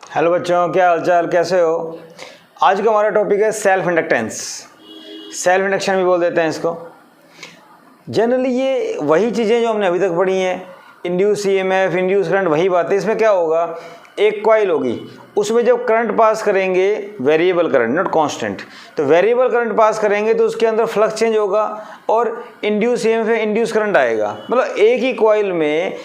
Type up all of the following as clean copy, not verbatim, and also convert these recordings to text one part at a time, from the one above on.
Hello बच्चों, क्या हालचाल, कैसे हो। आज का हमारा टॉपिक है सेल्फ इंडक्टेंस। सेल्फ इंडक्शन भी बोल देते हैं इसको। जनरली ये वही चीज़ें जो हमने अभी तक पढ़ी हैं, इंड्यूस ईएमएफ, इंड्यूस करंट, वही बात है। इसमें क्या होगा, एक कॉइल होगी, उसमें जब करंट पास करेंगे, वेरिएबल करंट नॉट कांस्टेंट, तो वेरिएबल करंट पास करेंगे तो उसके अंदर फ्लक्स चेंज होगा और इंड्यूस ईएमएफ में इंड्यूस करंट आएगा। मतलब एक ही कॉइल में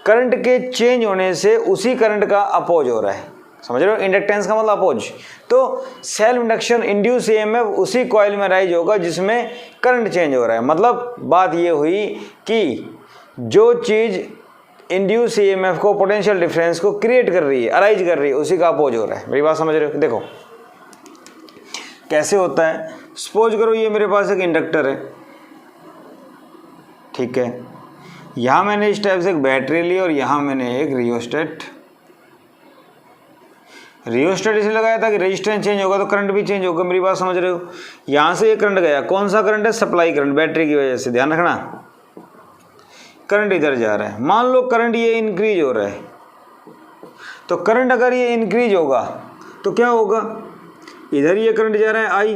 करंट के चेंज होने से उसी करंट का अपोज हो रहा है। समझ रहे हो, इंडक्टेंस का मतलब अपोज। तो सेल्फ इंडक्शन इंड्यूस ईएमएफ उसी कॉइल में राइज होगा जिसमें करंट चेंज हो रहा है। मतलब बात ये हुई कि जो चीज़ इंड्यूस ईएमएफ को, पोटेंशियल डिफरेंस को क्रिएट कर रही है, अराइज कर रही है, उसी का अपोज हो रहा है। मेरी बात समझ रहे हो। देखो कैसे होता है। सपोज करो ये मेरे पास एक इंडक्टर है, ठीक है। यहाँ मैंने इस टाइप से एक बैटरी ली और यहाँ मैंने एक रियोस्टेट इसलिए लगाया था कि रेजिस्टेंस चेंज होगा तो करंट भी चेंज होगा। मेरी बात समझ रहे हो। यहाँ से ये करंट गया, कौन सा करंट है, सप्लाई करंट, बैटरी की वजह से। ध्यान रखना, करंट इधर जा रहा है। मान लो करंट ये इंक्रीज हो रहा है, तो करंट अगर ये इंक्रीज होगा तो क्या होगा, इधर ये करंट जा रहा है आई,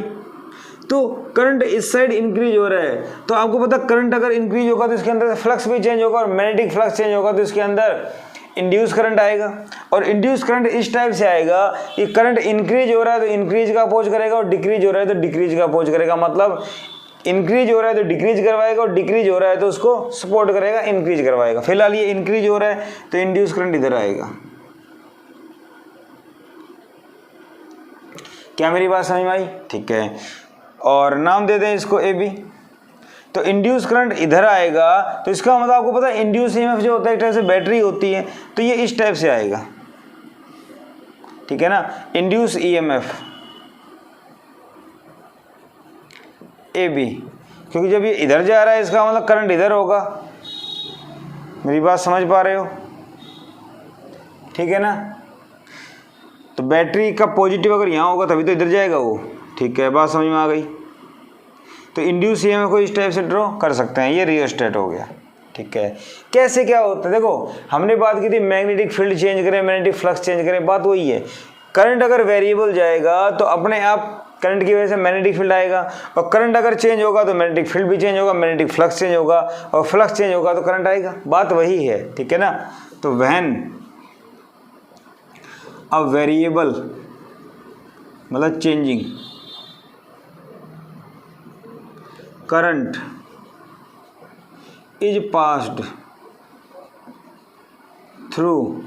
तो करंट इस साइड इंक्रीज हो रहा है। तो आपको पता, करंट अगर इंक्रीज होगा तो इसके अंदर फ्लक्स भी चेंज होगा और मैग्नेटिक फ्लक्स चेंज होगा तो इसके अंदर इंड्यूस करंट आएगा। और इंड्यूस करंट इस टाइप से आएगा कि करंट इंक्रीज हो रहा है तो इंक्रीज का अपोज करेगा और डिक्रीज हो रहा है तो डिक्रीज का अपोज करेगा। मतलब इंक्रीज हो रहा है तो डिक्रीज करवाएगा और डिक्रीज हो रहा है तो उसको सपोर्ट करेगा, इंक्रीज करवाएगा। फिलहाल ये इंक्रीज हो रहा है तो इंड्यूस करंट इधर आएगा। क्या मेरी बात समझ में आई? ठीक है। और नाम दे दें इसको ए बी। तो इंड्यूस करंट इधर आएगा तो इसका मतलब आपको पता है इंड्यूस ईएमएफ जो होता है एक टाइप से बैटरी होती है, तो ये इस टाइप से आएगा, ठीक है ना। इंड्यूस ईएमएफ ए बी, क्योंकि जब ये इधर जा रहा है इसका मतलब करंट इधर होगा। मेरी बात समझ पा रहे हो, ठीक है ना। तो बैटरी का पॉजिटिव अगर यहाँ होगा तभी तो इधर जाएगा वो, ठीक है। बात समझ में आ गई। तो इंड्यूस ईएमएफ को इस टाइप से ड्रॉ कर सकते हैं। ये रियोस्टेट हो गया, ठीक है। कैसे क्या होता है, देखो हमने बात की थी मैग्नेटिक फील्ड चेंज करें, मैग्नेटिक फ्लक्स चेंज करें, बात वही है। करंट अगर वेरिएबल जाएगा तो अपने आप करंट की वजह से मैग्नेटिक फील्ड आएगा, और करंट अगर चेंज होगा तो मैग्नेटिक फील्ड भी चेंज होगा, मैग्नेटिक फ्लक्स चेंज होगा, और फ्लक्स चेंज होगा तो करंट आएगा। बात वही है, ठीक है ना। तो व्हेन अ वेरिएबल मतलब changing current is passed through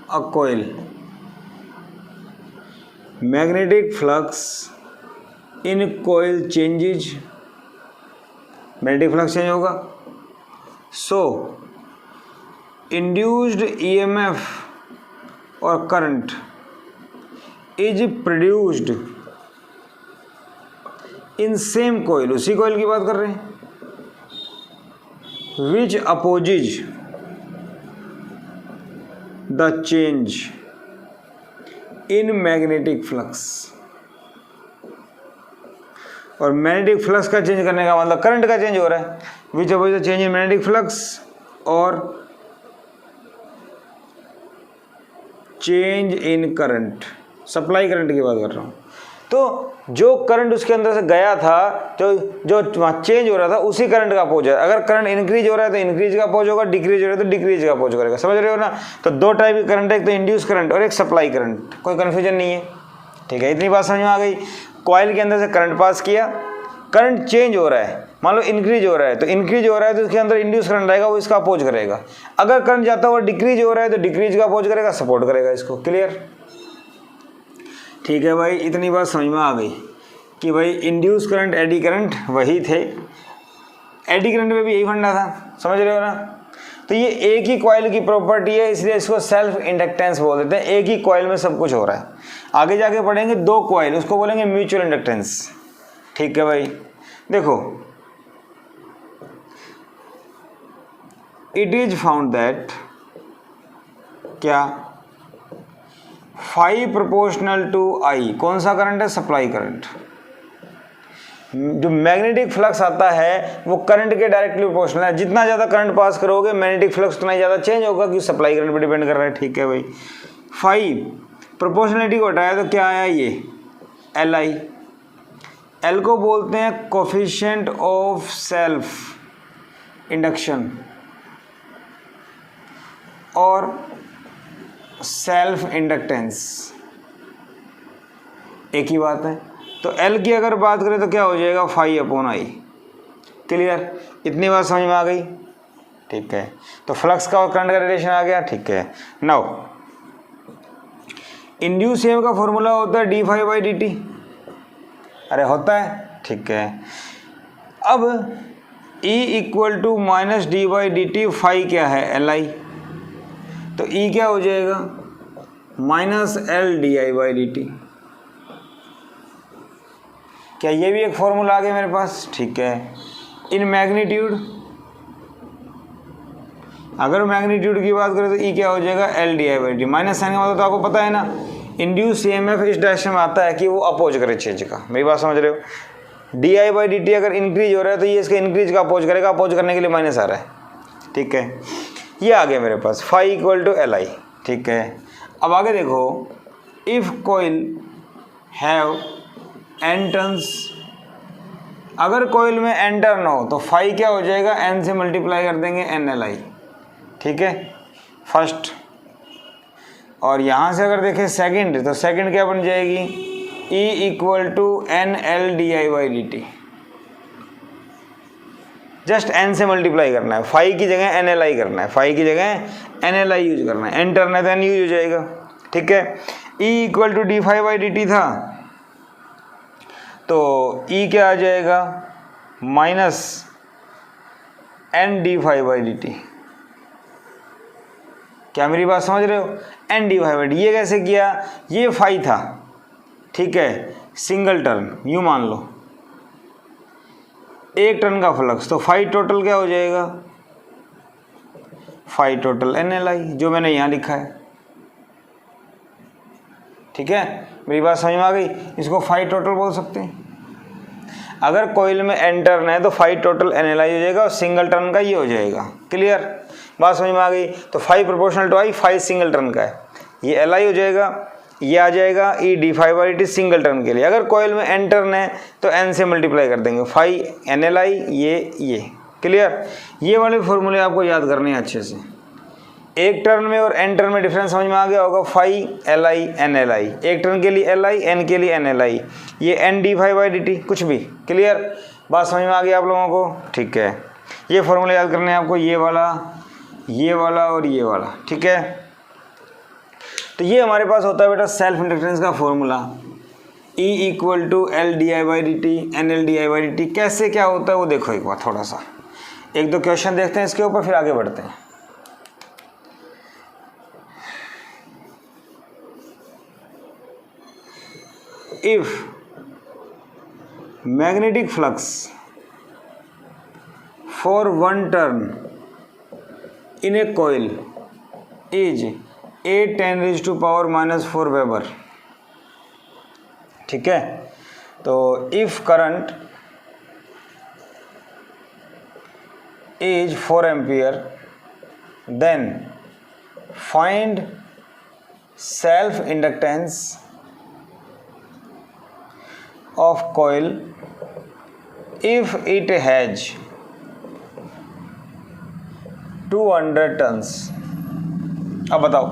a coil, magnetic flux in coil changes, magnetic flux change होगा, so induced EMF और current is produced in same coil, उसी कोयल की बात कर रहे हैं, which opposes the change in magnetic flux. और magnetic flux का चेंज करने का मतलब करंट का चेंज हो रहा है। Which opposes the change in magnetic flux और change in current, supply current की बात कर रहा हूं। तो जो करंट उसके अंदर से गया था, जो वहाँ चेंज हो रहा था, उसी करंट का अपोज है। अगर करंट इंक्रीज हो रहा है तो इंक्रीज का अपोज होगा, डिक्रीज हो रहा है तो डिक्रीज का अपोज करेगा। समझ रहे हो ना। तो दो टाइप की करंट है, एक तो इंड्यूस करंट और एक सप्लाई करंट। कोई कन्फ्यूजन नहीं है, ठीक है। इतनी बात समझ में आ गई। कॉइल के अंदर से करंट पास किया, करंट चेंज हो रहा है, मान लो इंक्रीज हो रहा है, तो इंक्रीज हो रहा है तो उसके अंदर इंड्यूस करंट आएगा, वो इसका अपोज करेगा। अगर करंट जाता हुआ डिक्रीज हो रहा है तो डिक्रीज का अपोज करेगा, सपोर्ट करेगा इसको। क्लियर, ठीक है भाई। इतनी बात समझ में आ गई कि भाई इंड्यूस करंट, एडी करंट वही थे। एडी करंट में भी यही फंडा था, समझ रहे हो ना। तो ये एक ही कॉइल की प्रॉपर्टी है, इसलिए इसको सेल्फ इंडक्टेंस बोल देते हैं। एक ही कॉइल में सब कुछ हो रहा है। आगे जाके पढ़ेंगे दो कॉइल, उसको बोलेंगे म्यूचुअल इंडक्टेंस, ठीक है भाई। देखो, इट इज फाउंड दैट क्या 5 प्रोपोर्शनल टू आई, कौन सा करंट है, सप्लाई करंट। जो मैग्नेटिक फ्लक्स आता है वो करंट के डायरेक्टली प्रोपोर्शनल है। जितना ज़्यादा करंट पास करोगे मैग्नेटिक फ्लक्स उतना ही ज़्यादा चेंज होगा, क्योंकि सप्लाई करंट पे डिपेंड कर रहा है, ठीक है भाई। फाई प्रोपोर्शनलिटी को हटाया तो क्या आया ये एल आई। एल को बोलते हैं कोफिशिएंट ऑफ सेल्फ इंडक्शन और सेल्फ इंडक्टेंस, एक ही बात है। तो एल की अगर बात करें तो क्या हो जाएगा फाई अपॉन आई। क्लियर, इतनी बात समझ में आ गई? ठीक है, तो फ्लक्स का और करंट का रिलेशन आ गया। ठीक है, नाउ इंड्यूस ईएमएफ का फॉर्मूला होता है D phi by D T. अरे होता है, ठीक है। अब E equal to minus D by D T, phi क्या है एल आई, तो E क्या हो जाएगा minus L D I by D T. क्या ये भी एक फॉर्मूला आ गया मेरे पास? ठीक है। इन मैग्नीट्यूड, अगर मैग्नीट्यूड की बात करें तो E क्या हो जाएगा L D I by D. Minus sign का मतलब तो आपको पता है ना, इंड्यूस ईएमएफ इस डायरेक्शन में आता है कि वो अपोज करे चीज का। मेरी बात समझ रहे हो? D I by D T अगर इंक्रीज हो रहा है तो ये इसका इंक्रीज का अपोज करेगा, अपोज करने के लिए माइनस आ रहा है। ठीक है, ये आ गया मेरे पास phi equal to L I. ठीक है, अब आगे देखो, if coil have N turns, अगर कोइल में एन टर्न हो तो फाई क्या हो जाएगा एन से मल्टीप्लाई कर देंगे एन एल आई। ठीक है, फर्स्ट। और यहाँ से अगर देखें सेकंड, तो सेकंड क्या बन जाएगी E equal to N L D I by D T. Just N से मल्टीप्लाई करना है, फाई की जगह एन एल आई करना है, फाई की जगह एन एल आई यूज करना है। एन टर्न है तो एन यूज हो जाएगा। ठीक है, E equal to D phi by D T था, तो E क्या आ जाएगा minus N D phi by D T. क्या मेरी बात समझ रहे हो? N D phi by D. ये कैसे किया, ये फाई था, ठीक है, सिंगल टर्न यूँ मान लो, एक टर्न का फ्लक्स, तो फाई टोटल क्या हो जाएगा phi total N L I, जो मैंने यहाँ लिखा है। ठीक है, मेरी बात समझ में आ गई? इसको फाई टोटल बोल सकते हैं। अगर कोइल में एन टर्न है तो phi total N L I हो जाएगा और सिंगल टर्न का ये हो जाएगा। क्लियर, बात समझ में आ गई? तो phi proportional to I, phi single turn का है, ये एल आई हो जाएगा, ये आ जाएगा E D phi by D single turn के लिए। अगर कोयल में एन टर्न है तो एन से मल्टीप्लाई कर देंगे, फाई एन एल आई, ये। क्लियर, ये वाले फॉर्मूले आपको याद करने हैं अच्छे से। एक टर्न में और एन टर्न में डिफरेंस समझ में आ गया होगा, phi L I N L I, एक टर्न के लिए एल आई, एन के लिए एन एल आई, ये N D phi by D T, कुछ भी। क्लियर, बात समझ में आ गई आप लोगों को? ठीक है, ये फॉर्मूले याद करने हैं आपको, ये वाला और ये वाला। ठीक है, तो ये हमारे पास होता है बेटा सेल्फ इंडक्टेंस का formula, E equal to L D I by D T N L D I by D T. कैसे क्या होता है वो देखो एक बार, थोड़ा सा एक दो क्वेश्चन देखते हैं इसके ऊपर, फिर आगे बढ़ते हैं। If magnetic flux for one turn in a coil is 8×10⁻⁻⁴ weber. ठीक है, तो if current is 4 ampere then find self inductance of coil if it has 200 turns. अब बताओ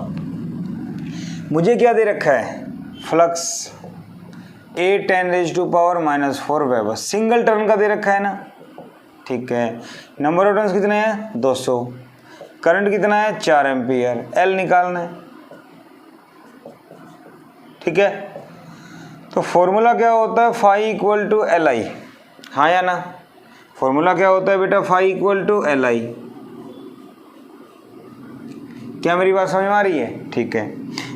मुझे क्या दे रखा है, फ्लक्स 8×10⁻⁻⁴ वेबर, सिंगल टर्न का दे रखा है ना। ठीक है, नंबर ऑफ टर्न्स कितने हैं 200, करंट कितना है 4 एम्पियर, एल निकालना है। ठीक है, तो फॉर्मूला क्या होता है phi equal to L I, हाँ या ना? फॉर्मूला क्या होता है बेटा phi equal to L I. क्या मेरी बात समझ में आ रही है? ठीक है,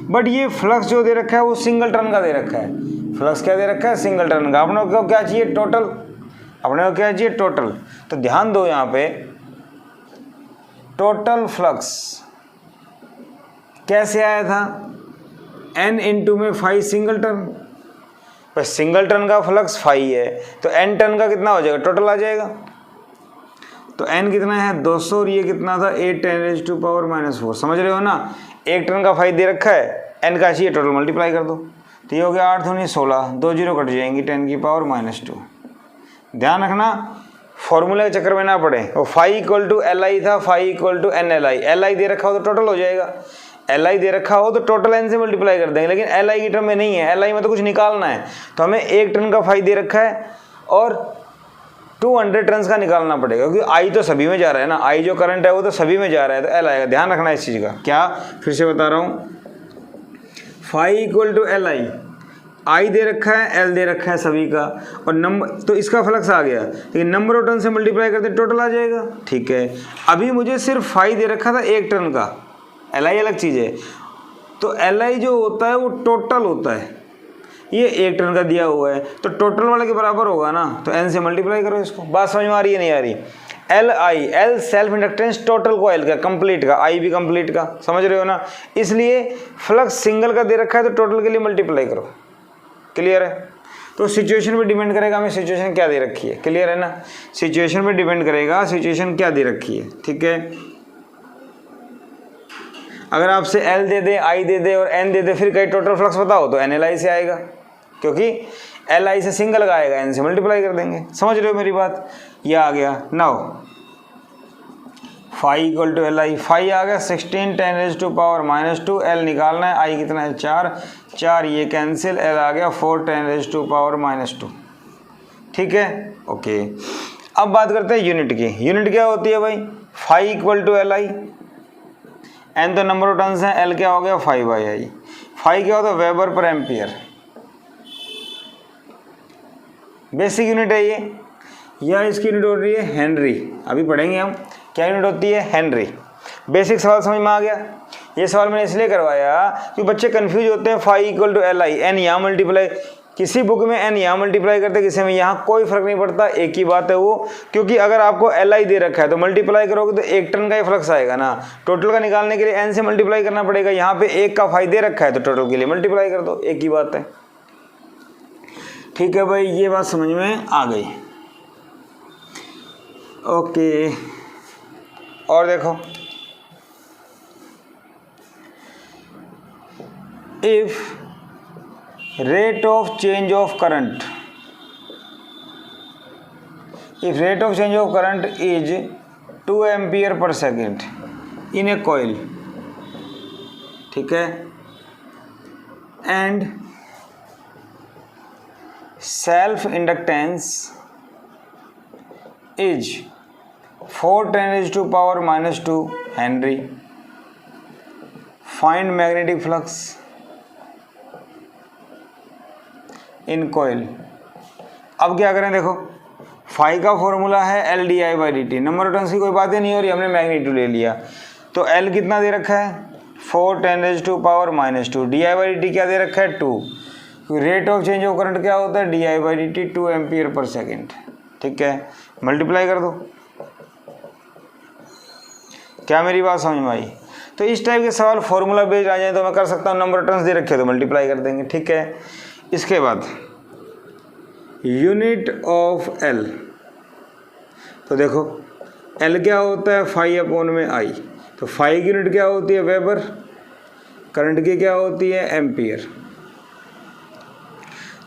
बट ये फ्लक्स जो दे रखा है वो सिंगल टर्न का दे रखा है। फ्लक्स क्या दे रखा है सिंगल टर्न का। अपने को क्या चाहिए टोटल, अपने को क्या चाहिए टोटल। तो ध्यान दो यहाँ पे, टोटल फ्लक्स कैसे आया था, एन इंटू में फाई सिंगल टर्न, पर सिंगल टर्न का फ्लक्स फाई है तो एन टर्न का कितना हो जाएगा टोटल आ जाएगा। तो एन कितना है 200 और ये कितना था 8×10⁻⁴, समझ रहे हो ना। एक टर्न का फाई दे रखा है n का चाहिए टोटल मल्टीप्लाई कर दो। तो ये हो गया 8 दूनी 16, 2 जीरो कट जाएंगी 10⁻²। ध्यान रखना फॉर्मूले के चक्कर में ना पड़े। और phi equal to L I था, phi equal to N L I. L I दे रखा हो तो टोटल हो जाएगा, एल आई दे रखा हो तो टोटल एन से मल्टीप्लाई कर देंगे, लेकिन एल आई की टर्म में नहीं है, एल आई में तो कुछ निकालना है। तो हमें 1 टन का फाई दे रखा है और 200 टन का निकालना पड़ेगा, क्योंकि आई तो सभी में जा रहा है ना, आई जो करंट है वो तो सभी में जा रहा है, तो एल आएगा। ध्यान रखना इस चीज़ का। क्या, फिर से बता रहा हूँ, phi equal to L I दे रखा है, एल दे रखा है सभी का, और नंबर तो इसका फ्लक्स आ गया, लेकिन नंबर ऑफ टन से मल्टीप्लाई करते टोटल आ जाएगा। ठीक है, अभी मुझे सिर्फ फाई दे रखा था 1 टन का, एल आई अलग चीज़ है। तो एल आई जो होता है वो टोटल होता है, ये 1 टन का दिया हुआ है तो टोटल वाले के बराबर होगा ना, तो एन से मल्टीप्लाई करो इसको। बात समझ में आ रही है नहीं आ रही? L I, L self inductance total को एल का, कंप्लीट का, आई भी कंप्लीट का, समझ रहे हो ना। इसलिए फ्लक्स सिंगल का दे रखा है तो टोटल के लिए मल्टीप्लाई करो। क्लियर है? तो सिचुएशन पे डिपेंड करेगा हमें सिचुएशन क्या दे रखी है। क्लियर है ना? सिचुएशन पे डिपेंड करेगा सिचुएशन क्या दे रखी है। ठीक है, अगर आपसे एल दे दे, आई दे दे और एन दे दे, फिर कहीं टोटल फ्लक्स बताओ तो एन एल आई से आएगा, क्योंकि एल आई से सिंगल का आएगा, एन से मल्टीप्लाई कर देंगे। समझ रहे हो मेरी बात? यह आ गया। Now phi equal to L I, phi आ गया 16 10⁻², एल निकालना है, आई कितना है 4 ये कैंसिल, एल आ गया 4 10⁻²। ठीक है, ओके। अब बात करते हैं यूनिट की। यूनिट क्या होती है भाई? Phi equal to L I, N तो नंबर ऑफ टर्न्स हैं, एल क्या हो गया 5/I। फाई क्या होता है? वेबर पर एम्पियर, बेसिक यूनिट है ये। या इसकी यूनिट हो रही है हेनरी, अभी पढ़ेंगे हम क्या यूनिट होती है, हेनरी। बेसिक सवाल समझ में आ गया? ये सवाल मैंने इसलिए करवाया कि बच्चे कंफ्यूज होते हैं, phi equal to L I, N यहाँ मल्टीप्लाई, किसी बुक में एन यहाँ मल्टीप्लाई करते, किसी में यहाँ, कोई फर्क नहीं पड़ता, एक ही बात है वो। क्योंकि अगर आपको एल आई दे रखा है तो मल्टीप्लाई करोगे तो 1 टन का ही फ्लक्स आएगा ना, टोटल का निकालने के लिए एन से मल्टीप्लाई करना पड़ेगा। यहाँ पे 1 का फाई दे रखा है तो टोटल के लिए मल्टीप्लाई कर दो, एक ही बात है। ठीक है भाई, ये बात समझ में आ गई। ओके, और देखो, if rate of change of current, if rate of change of current is 2 ampere per second in a coil, ठीक है, and self inductance is 4 10⁻² Henry, find magnetic flux इन कोयल। अब क्या करें, देखो फाई का फॉर्मूला है L D I by D T, number of turns की कोई बात ही नहीं हो रही, हमने मैग्नीट्यूड ले लिया। तो एल कितना दे रखा है 4 10⁻², D I by D T क्या दे रखा है 2। Rate of change of current क्या होता है, D I by D T 2 ampere per second. ठीक है, मल्टीप्लाई कर दो। क्या मेरी बात समझ में आई? तो इस टाइप के सवाल फॉर्मूला बेस्ड आ जाए तो मैं कर सकता हूँ, नंबर ऑफ टर्न्स दे रखे तो मल्टीप्लाई कर देंगे। ठीक है, इसके बाद यूनिट ऑफ एल, तो देखो एल क्या होता है फाई अपॉन में आई, तो फाई की यूनिट क्या होती है वेबर, करंट की क्या होती है एम्पियर,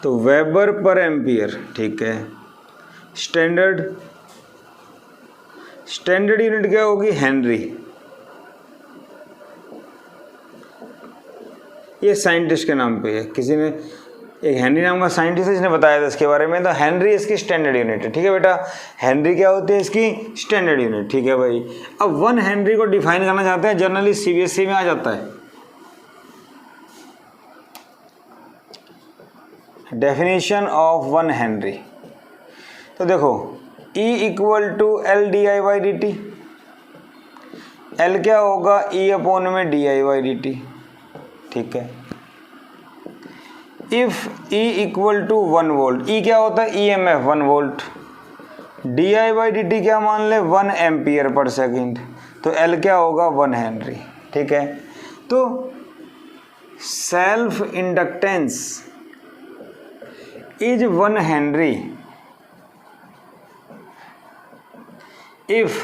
तो वेबर पर एम्पियर। ठीक है, स्टैंडर्ड यूनिट क्या होगी हेनरी, ये साइंटिस्ट के नाम पे है, किसी ने एक हेनरी नाम का साइंटिस्ट है जिसने बताया था इसके बारे में, तो हेनरी इसकी स्टैंडर्ड यूनिट है। ठीक है बेटा, हेनरी क्या होती है इसकी स्टैंडर्ड यूनिट। ठीक है भाई, अब 1 हेनरी को डिफाइन करना चाहते हैं, जनरली सीबीएसई में आ जाता है डेफिनेशन ऑफ 1 हेनरी। तो देखो E equal to L D I by D T, L क्या होगा E अपॉन में D I by D T. ठीक है, if E equal to 1 volt, E क्या होता है EMF 1 volt, D I by D T क्या मान ले 1 एम्पियर पर सेकेंड, तो L क्या होगा 1 हेनरी। ठीक है, तो self inductance is 1 Henry if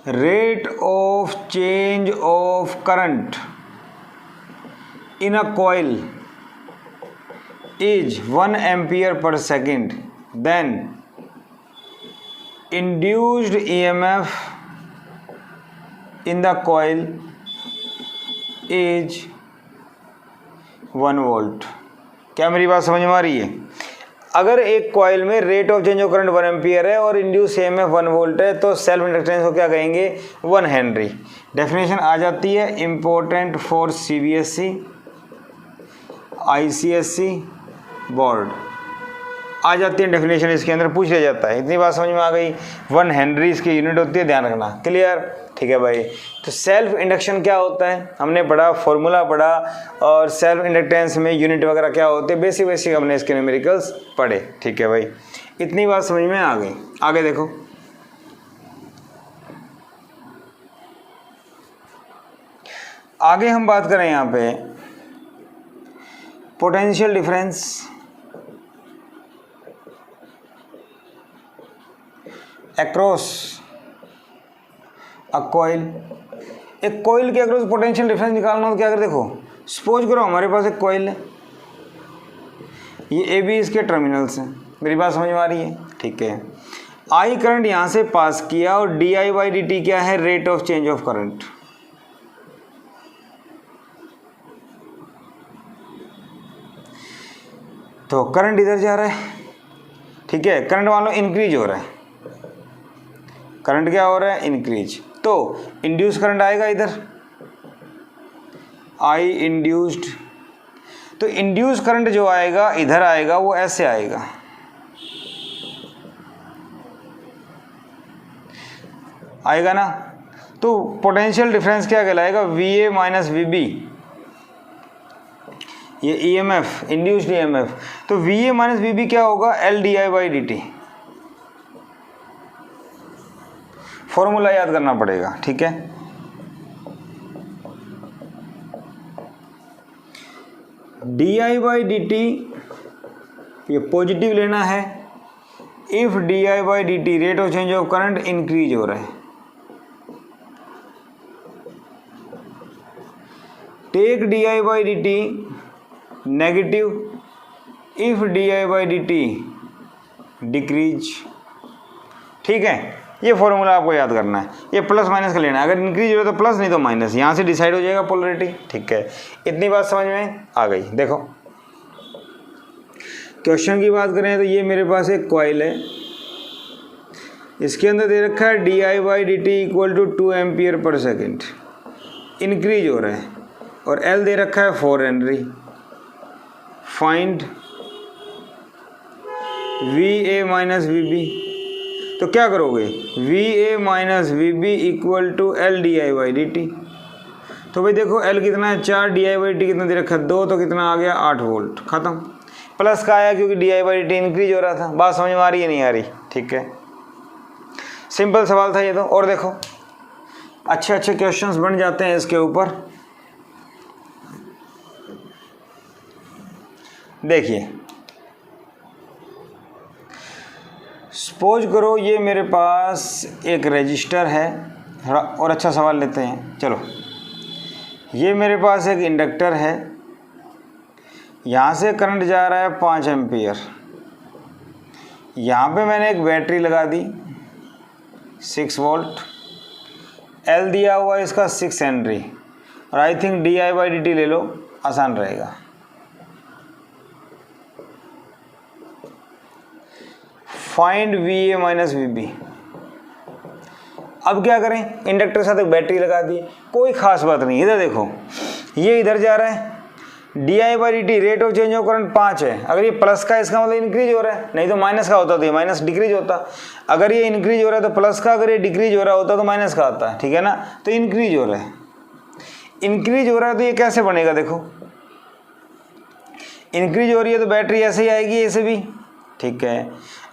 rate of change of current in a coil is 1 ampere per second, then induced EMF in the coil is 1 volt. क्या मेरी बात समझ में आ रही है? अगर एक कॉइल में rate of change of current 1 ampere है और इंड्यूस EMF 1 वोल्ट है तो सेल्फ इंडक्टेंस को क्या कहेंगे? 1 हेनरी। डेफिनेशन आ जाती है, important for CBSE ICSE board आ जाती है डेफिनेशन, इसके अंदर पूछ लिया जाता है। इतनी बात समझ में आ गई। 1 हेनरी इसकी यूनिट होती है, ध्यान रखना। क्लियर? ठीक है भाई। तो सेल्फ इंडक्शन क्या होता है हमने पढ़ा, फॉर्मूला पढ़ा, और सेल्फ इंडक्टेंस में यूनिट वगैरह क्या होते हैं, बेसिक हमने इसके न्यूमेरिकल्स पढ़े। ठीक है भाई, इतनी बात समझ में आ गई। आगे देखो, आगे हम बात करें यहाँ पे potential difference across a coil. एक कॉइल के अक्रॉस पोटेंशियल डिफरेंस निकालना हो तो क्या कर, देखो सपोज करो हमारे पास एक कॉइल है, ये AB इसके टर्मिनल्स हैं। मेरी बात समझ में आ रही है? ठीक है। I करंट यहाँ से पास किया और di/dt क्या है? Rate of change of current. तो करंट इधर जा रहा है, ठीक है, करंट मान लो इंक्रीज हो रहा है, करंट क्या हो रहा है? इंक्रीज। तो इंड्यूस करंट आएगा इधर, I इंड्यूस्ड। तो इंड्यूस करंट जो आएगा इधर आएगा, वो ऐसे आएगा, आएगा ना। तो पोटेंशियल डिफरेंस क्या कहलाएगा? VA माइनस VB, ये EMF इंड्यूस्ड EMF। तो VA माइनस VB क्या होगा? LdI/dt। फॉर्मूला याद करना पड़ेगा, ठीक है। di/dt ये पॉजिटिव लेना है if di/dt rate of change of current increase हो रहा है। Take di/dt negative if di/dt decrease. ठीक है, ये फॉर्मूला आपको याद करना है, ये प्लस माइनस का लेना है। अगर इंक्रीज हो तो प्लस, नहीं तो माइनस, यहाँ से डिसाइड हो जाएगा पोलरिटी। ठीक है, इतनी बात समझ में आ गई। देखो क्वेश्चन की बात करें तो ये मेरे पास एक कॉइल है, इसके अंदर दे रखा है di/dt equal to 2 ampere per second, increase हो रहा है, और L दे रखा है 4 henry. Find VA minus VB। तो क्या करोगे? VA minus VB equal to LdI/dt। तो भाई देखो L कितना है? 4, di/dt कितना दे रखा है? 2, तो कितना आ गया? 8 वोल्ट। खत्म। प्लस का आया क्योंकि di/dt इंक्रीज हो रहा था। बात समझ में आ रही है नहीं आ रही? ठीक है, सिंपल सवाल था ये तो। और देखो अच्छे अच्छे क्वेश्चंस बन जाते हैं इसके ऊपर। देखिए सपोज करो ये मेरे पास एक रजिस्टर है, थोड़ा और अच्छा सवाल लेते हैं। चलो, ये मेरे पास एक इंडक्टर है, यहाँ से करंट जा रहा है 5 एम्पियर, यहाँ पे मैंने एक बैटरी लगा दी 6 वोल्ट, L दिया हुआ है इसका 6 हेनरी, और आई थिंक di/dt ले लो, आसान रहेगा। Find VA minus VB। अब क्या करें? इंडक्टर के साथ एक बैटरी लगा दी, कोई खास बात नहीं। इधर देखो, ये इधर जा रहा है, di/dt rate of change of current 5 है। अगर ये प्लस का, इसका मतलब इंक्रीज हो रहा है, नहीं तो माइनस का होता तो ये माइनस डिक्रीज होता। अगर ये इंक्रीज हो रहा है तो प्लस का, अगर ये डिक्रीज हो रहा होता तो माइनस का आता है। ठीक है ना? तो इंक्रीज हो रहा है, इंक्रीज हो रहा है तो ये कैसे बनेगा? देखो इंक्रीज हो रही है तो बैटरी ऐसे ही आएगी, ऐसे भी। ठीक है,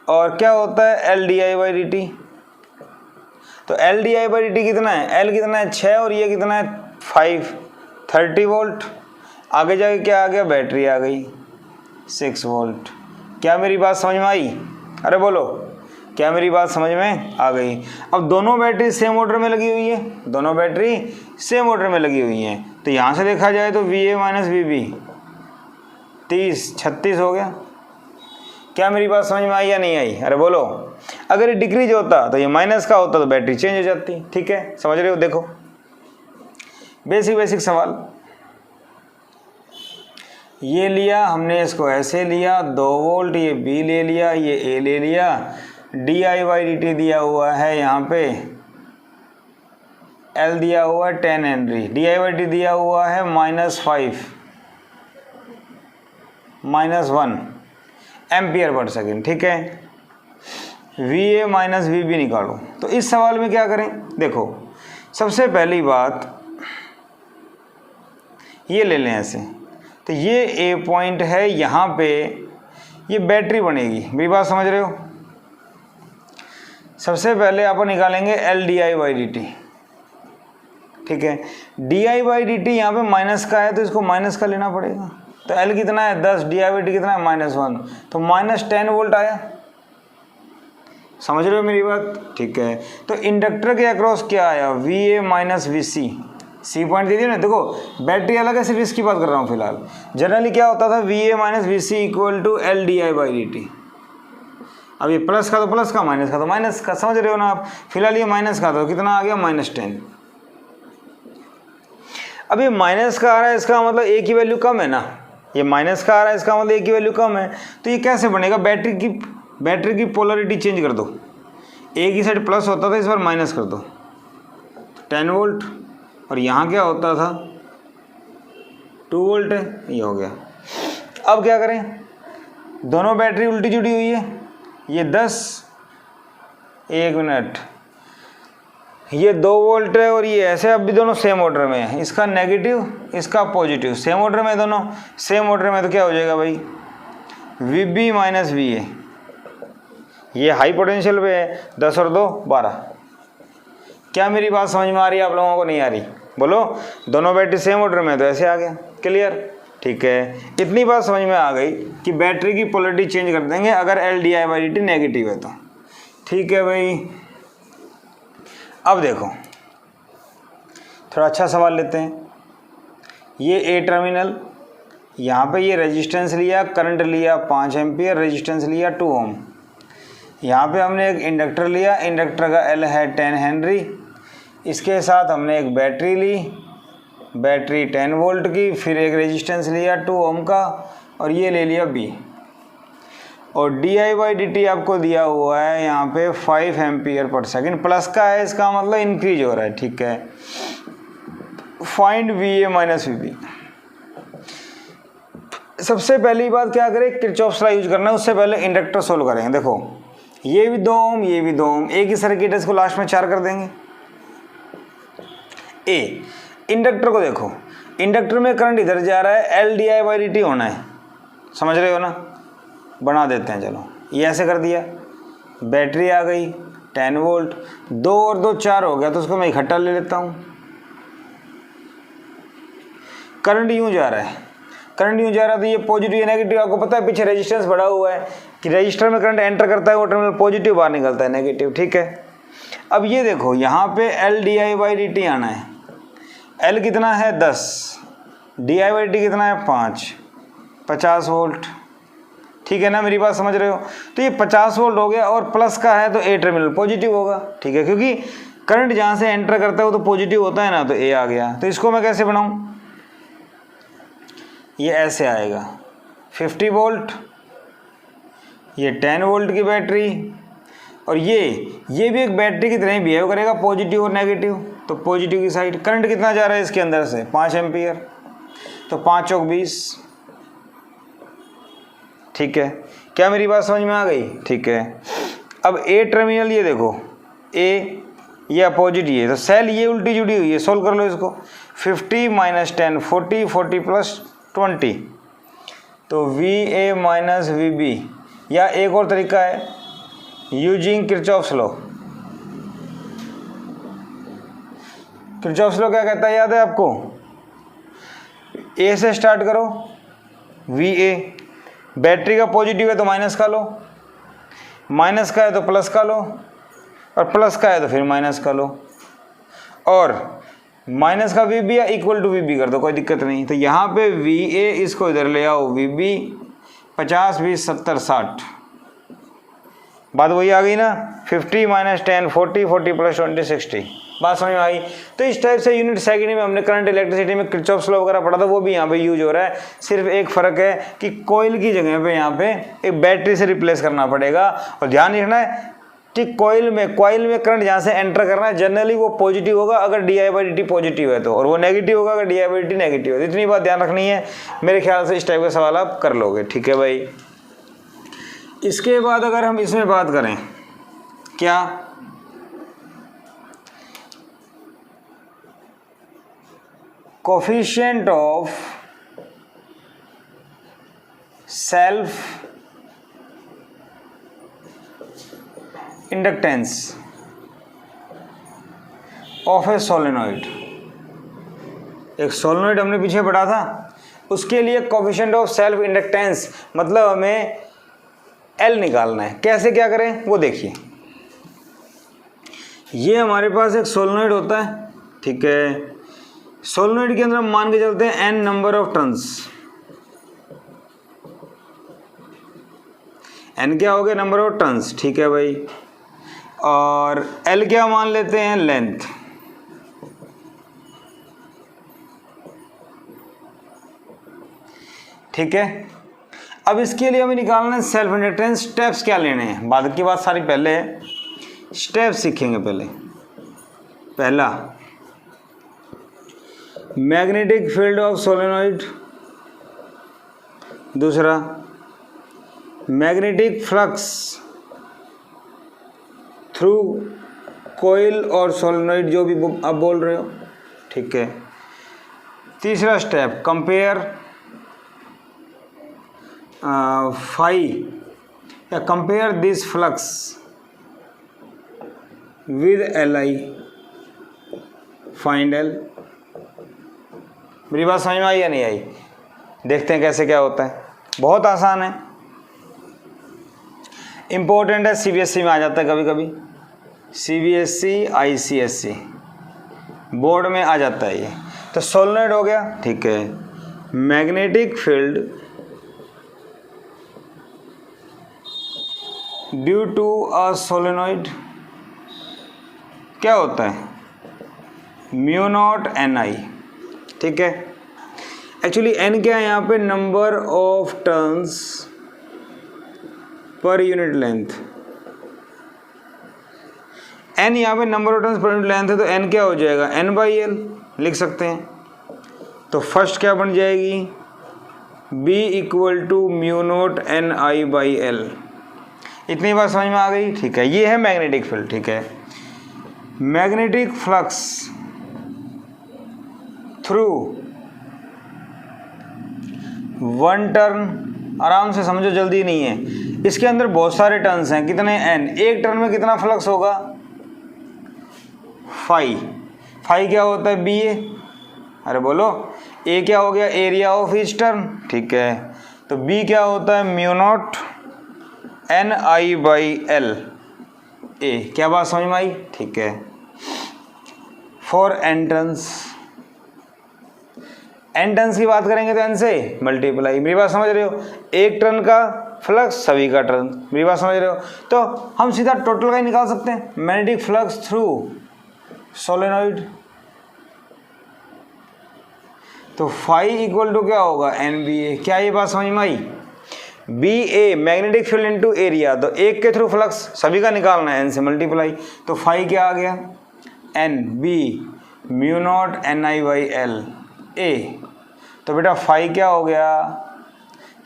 और क्या होता है? LdI/dt। तो LdI/dt कितना है? L कितना है? 6, और ये कितना है? 5, 30 वोल्ट। आगे जाके क्या आ गया? बैटरी आ गई 6 वोल्ट। क्या मेरी बात समझ में आई? अरे बोलो, क्या मेरी बात समझ में आ गई? अब दोनों बैटरी सेम ऑर्डर में लगी हुई है, दोनों बैटरी सेम ऑर्डर में लगी हुई हैं। तो यहाँ से देखा जाए तो V A minus V B 30 36 हो गया। क्या मेरी बात समझ में आई या नहीं आई? अरे बोलो। अगर ये डिक्रीज होता तो ये माइनस का होता तो बैटरी चेंज हो जाती। ठीक है, समझ रहे हो? देखो बेसिक सवाल, ये लिया हमने, इसको ऐसे लिया 2 वोल्ट, ये बी ले लिया, ये ए ले लिया, D I by D T दिया हुआ है यहाँ पे, एल दिया हुआ है 10 henry, D I by D दिया हुआ है -1 एम्पियर पर सेकेंड। ठीक है, V A minus V B निकालो। तो इस सवाल में क्या करें? देखो सबसे पहली बात ये ले लें ऐसे, तो ये ए पॉइंट है, यहाँ पे ये बैटरी बनेगी। मेरी बात समझ रहे हो? सबसे पहले अपन निकालेंगे L D I by D T. ठीक है, D I by D T यहाँ पे माइनस का है तो इसको माइनस का लेना पड़ेगा। तो एल कितना है 10, डी आई बाई डी कितना है -1, तो -10 वोल्ट आया। समझ रहे हो मेरी बात? ठीक है, तो इंडक्टर के अक्रॉस क्या आया? V A minus V C point दे दिया ना। देखो बैटरी अलग है, सिर्फ इसकी बात कर रहा हूँ फिलहाल। जनरली क्या होता था, V A minus V C equal to L D I by D T. अब ये प्लस का तो प्लस का, माइनस का तो माइनस का, समझ रहे हो ना आप? फिलहाल ये माइनस का तो कितना आ गया -10। अब ये माइनस का आ रहा है, इसका मतलब ए की वैल्यू कम है ना। ये माइनस का आ रहा है, इसका मतलब ए की वैल्यू कम है। तो ये कैसे बनेगा? बैटरी की पोलरिटी चेंज कर दो। ए की साइड प्लस होता था, इस बार माइनस कर दो, 10 वोल्ट, और यहाँ क्या होता था 2 वोल्ट है, ये हो गया। अब क्या करें? दोनों बैटरी उल्टी जुड़ी हुई है, ये 10, 1 मिनट, ये 2 वोल्ट है और ये ऐसे, अब भी दोनों सेम ऑर्डर में है। इसका नेगेटिव, इसका पॉजिटिव, सेम ऑर्डर में, दोनों सेम ऑर्डर में। तो क्या हो जाएगा भाई? V B minus V A, ये हाई पोटेंशियल पे है, 10 और 2 12। क्या मेरी बात समझ में आ रही है आप लोगों को? नहीं आ रही? बोलो। दोनों बैटरी सेम ऑर्डर में, तो ऐसे आ गया। क्लियर? ठीक है, इतनी बात समझ में आ गई कि बैटरी की पोलरिटी चेंज कर देंगे अगर L D I by D T negative है तो। ठीक है भाई, अब देखो थोड़ा अच्छा सवाल लेते हैं। ये ए टर्मिनल, यहाँ पे ये रेजिस्टेंस लिया, करंट लिया 5 एम्पियर, रेजिस्टेंस लिया 2 ओम। यहाँ पे हमने एक इंडक्टर लिया, इंडक्टर का एल है 10 हेनरी। इसके साथ हमने एक बैटरी ली, बैटरी 10 वोल्ट की, फिर एक रेजिस्टेंस लिया 2 ओम का, और ये ले लिया बी। और D I by D T आपको दिया हुआ है यहाँ पे 5 एम्पियर पर सेकेंड, प्लस का है, इसका मतलब इंक्रीज हो रहा है। ठीक है, find V A minus V B. सबसे पहली बात क्या करें? किरचॉफ्स लॉ यूज करना है। उससे पहले इंडक्टर सोल्व करेंगे। देखो ये भी 2 ओम, ये भी 2 ओम, एक ही सर्किट है, इसको लास्ट में 4 कर देंगे। ए इंडक्टर को देखो, इंडक्टर में करंट इधर जा रहा है, L D I by D T होना है, समझ रहे हो ना? बना देते हैं, चलो ये ऐसे कर दिया। बैटरी आ गई 10 वोल्ट, 2 और 2 4 हो गया, तो उसको मैं इकट्ठा ले लेता हूँ। करंट यूँ जा रहा है, करंट यूँ जा रहा है, तो ये पॉजिटिव या नेगेटिव आपको पता है, पीछे रेजिस्टेंस बढ़ा हुआ है कि रजिस्टर में करंट एंटर करता है, वो टर्मिनल पॉजिटिव, बाहर निकलता है नेगेटिव। ठीक है, अब ये देखो यहाँ पे L D I by D T आना है। एल कितना है 10, डी आई बाई डी कितना है 5, 50 वोल्ट। ठीक है ना, मेरी बात समझ रहे हो? तो ये 50 वोल्ट हो गया, और प्लस का है तो ए टर्मिनल पॉजिटिव होगा। ठीक है, क्योंकि करंट जहाँ से एंटर करता है वो तो पॉजिटिव होता है ना, तो ए आ गया। तो इसको मैं कैसे बनाऊँ? ये ऐसे आएगा 50 वोल्ट, ये 10 वोल्ट की बैटरी, और ये भी एक बैटरी की तरह ही बिहेव करेगा, पॉजिटिव और नेगेटिव। तो पॉजिटिव की साइड करंट कितना जा रहा है इसके अंदर से? 5 एम्पियर, तो 5 चौक 20। ठीक है, क्या मेरी बात समझ में आ गई? ठीक है, अब ए टर्मिनल, ये देखो ए, ये अपोजिट, ये तो सेल ये उल्टी जुड़ी हुई है। सोल्व कर लो इसको। 50 माइनस 10 40, 40 प्लस 20, तो V A minus V B. या एक और तरीका है, using Kirchhoff's law. Kirchhoff's law क्या कहता है, याद है आपको? ए से स्टार्ट करो, वी ए, बैटरी का पॉजिटिव है तो माइनस का लो, माइनस का है तो प्लस का लो, और प्लस का है तो फिर माइनस का लो। और माइनस का वी बी या इक्वल टू वी बी कर दो, कोई दिक्कत नहीं। तो यहाँ पे वी ए इसको इधर ले आओ, वी बी 50 20 70 60, बात वही आ गई ना, 50 - 10 40 40 + 20 60, बात समझ में आई। तो इस टाइप से यूनिट सेकंड में हमने करंट इलेक्ट्रिसिटी में किरचॉफ्स लॉ वगैरह पढ़ा था, वो भी यहाँ पे यूज हो रहा है। सिर्फ एक फ़र्क है कि कॉइल की जगह पे यहाँ पे एक बैटरी से रिप्लेस करना पड़ेगा। और ध्यान रखना है कि कॉइल में करंट जहाँ से एंटर करना है जनरली वो पॉजिटिव होगा अगर di/dt पॉजिटिव है तो, और वो नेगेटिव होगा अगर di/dt नेगेटिव है। इतनी बात ध्यान रखनी है। मेरे ख्याल से इस टाइप का सवाल आप कर लोगे, ठीक है भाई। इसके बाद अगर हम इसमें बात करें, क्या coefficient of self inductance of a solenoid, एक सोलेनॉइड हमने पीछे पढ़ा था, उसके लिए कोफिशिएंट ऑफ सेल्फ इंडक्टेंस मतलब हमें एल निकालना है। कैसे क्या करें वो देखिए। ये हमारे पास एक सोलेनॉइड होता है, ठीक है। सोलेनॉइड के अंदर हम मान के चलते हैं n number of turns, n क्या हो गया, नंबर ऑफ टर्न्स, ठीक है भाई। और l क्या मान लेते हैं, लेंथ। ठीक है। अब इसके लिए हमें निकालना है सेल्फ इंडक्टेंस। स्टेप्स क्या लेने हैं, बाद की बात सारी पहले है, स्टेप्स सीखेंगे पहले। पहला, मैग्नेटिक फील्ड ऑफ सोलेनॉइड। दूसरा, मैग्नेटिक फ्लक्स थ्रू कोयल और सोलेनॉइड, जो भी आप बोल रहे हो, ठीक है। तीसरा स्टेप, कंपेयर फाई या compare this flux with L I, find L. मेरी बात समझ में आई या नहीं आई? देखते हैं कैसे क्या होता है। बहुत आसान है, इम्पोर्टेंट है, सीबीएसई में आ जाता है कभी कभी, सीबीएसई आईसीएसई बोर्ड में आ जाता है ये। तो सोलेनॉइड हो गया, ठीक है। Magnetic field due to a solenoid क्या होता है, μ0 Ni, ठीक है। एक्चुअली n क्या है यहाँ पे, number of turns per unit length. n यहाँ पे number of turns per unit length है, तो n क्या हो जाएगा, n/l लिख सकते हैं। तो फर्स्ट क्या बन जाएगी, b = μ0 Ni/l। इतनी बात समझ में आ गई, ठीक है। ये है मैग्नेटिक फील्ड, ठीक है। Magnetic flux through one turn, आराम से समझो, जल्दी नहीं है। इसके अंदर बहुत सारे टर्न्स हैं, कितने, n। एक टर्न में कितना फ्लक्स होगा, फाई। फाई क्या होता है, बी ए। अरे बोलो, ए क्या हो गया, एरिया ऑफ ईच टर्न, ठीक है। तो बी क्या होता है, μ0 Ni/l ए। क्या बात समझ में आई, ठीक है। For n turns, n turns की बात करेंगे तो n से मल्टीप्लाई। मेरी बात समझ रहे हो, एक टर्न का फ्लक्स सभी का टर्न, मेरी बात समझ रहे हो। तो हम सीधा टोटल का ही निकाल सकते हैं, मैग्नेटिक फ्लक्स थ्रू सोलेनॉइड। तो फाई = क्या होगा, NBA। क्या ये बात समझ में आई, BA magnetic field into area, तो एक के थ्रू फ्लक्स सभी का निकालना है, n से मल्टीप्लाई। तो फाई क्या आ गया, NB μ0 Ni/l A। तो बेटा फाई क्या हो गया,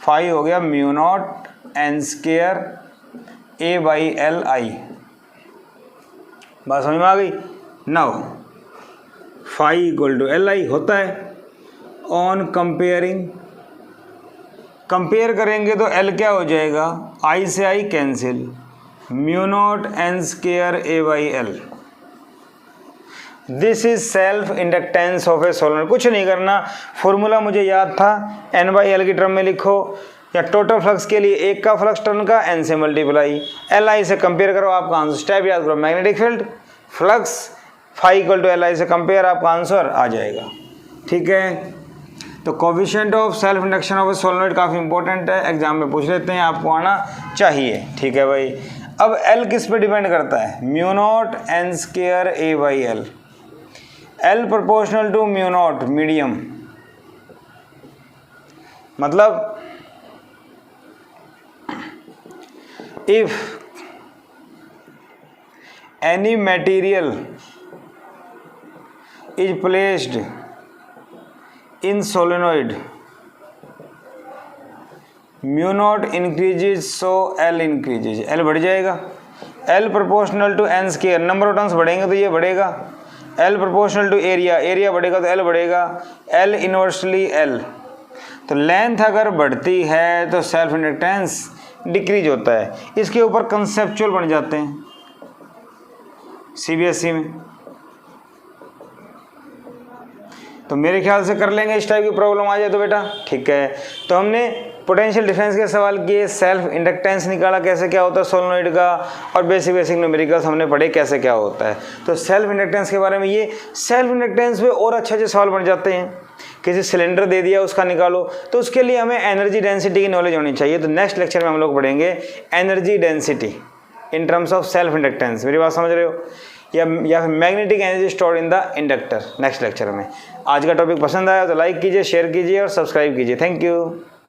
फाई हो गया μ0 n² A/Li। बात समझ में आ गई। नाउ फाई = Li होता है। ऑन कंपेयरिंग, कंपेयर करेंगे तो L क्या हो जाएगा, I से I cancel, μ0 n² A/l। This is self inductance of a solenoid. कुछ नहीं करना, फॉर्मूला मुझे याद था, n/l की टर्म में लिखो, या टोटल फ्लक्स के लिए एक का फ्लक्स टर्न का n से मल्टीप्लाई, Li से कंपेयर करो, आपका आंसर। स्टेप याद करो, magnetic field, flux, phi equal to L I से कंपेयर, आपका आंसर आ जाएगा। ठीक है, तो coefficient of self induction of a solenoid काफ़ी इंपॉर्टेंट है, एग्जाम में पूछ लेते हैं, आपको आना चाहिए। ठीक है भाई, अब एल किस पे डिपेंड करता है, mu naught N square A by L, L proportional to mu naught medium, मतलब if any material is placed in solenoid mu naught increases so L increases, L बढ़ जाएगा, L proportional to N square, number of turns बढ़ेंगे तो ये बढ़ेगा, L proportional to area, area बढ़ेगा तो L बढ़ेगा, एल इनवर्सली एल, तो लेंथ अगर बढ़ती है तो सेल्फ इंडक्टेंस डिक्रीज होता है। इसके ऊपर कंसेप्चुअल बन जाते हैं सीबीएसई में, तो मेरे ख्याल से कर लेंगे, इस टाइप की प्रॉब्लम आ जाए तो बेटा। ठीक है, तो हमने पोटेंशियल डिफरेंस के सवाल किए, सेल्फ इंडक्टेंस निकाला कैसे क्या होता है सोलेनोइड का, और बेसिक न्यूमेरिकल्स हमने पढ़े कैसे क्या होता है। तो सेल्फ इंडक्टेंस के बारे में, ये सेल्फ इंडक्टेंस में और अच्छे सवाल बन जाते हैं, किसी सिलेंडर दे दिया उसका निकालो, तो उसके लिए हमें एनर्जी डेंसिटी की नॉलेज होनी चाहिए। तो नेक्स्ट लेक्चर में हम लोग पढ़ेंगे energy density in terms of self inductance, मेरी बात समझ रहे हो, या फिर magnetic energy stored in the inductor, next lecture में। आज का टॉपिक पसंद आया तो लाइक कीजिए, शेयर कीजिए और सब्सक्राइब कीजिए। Thank you.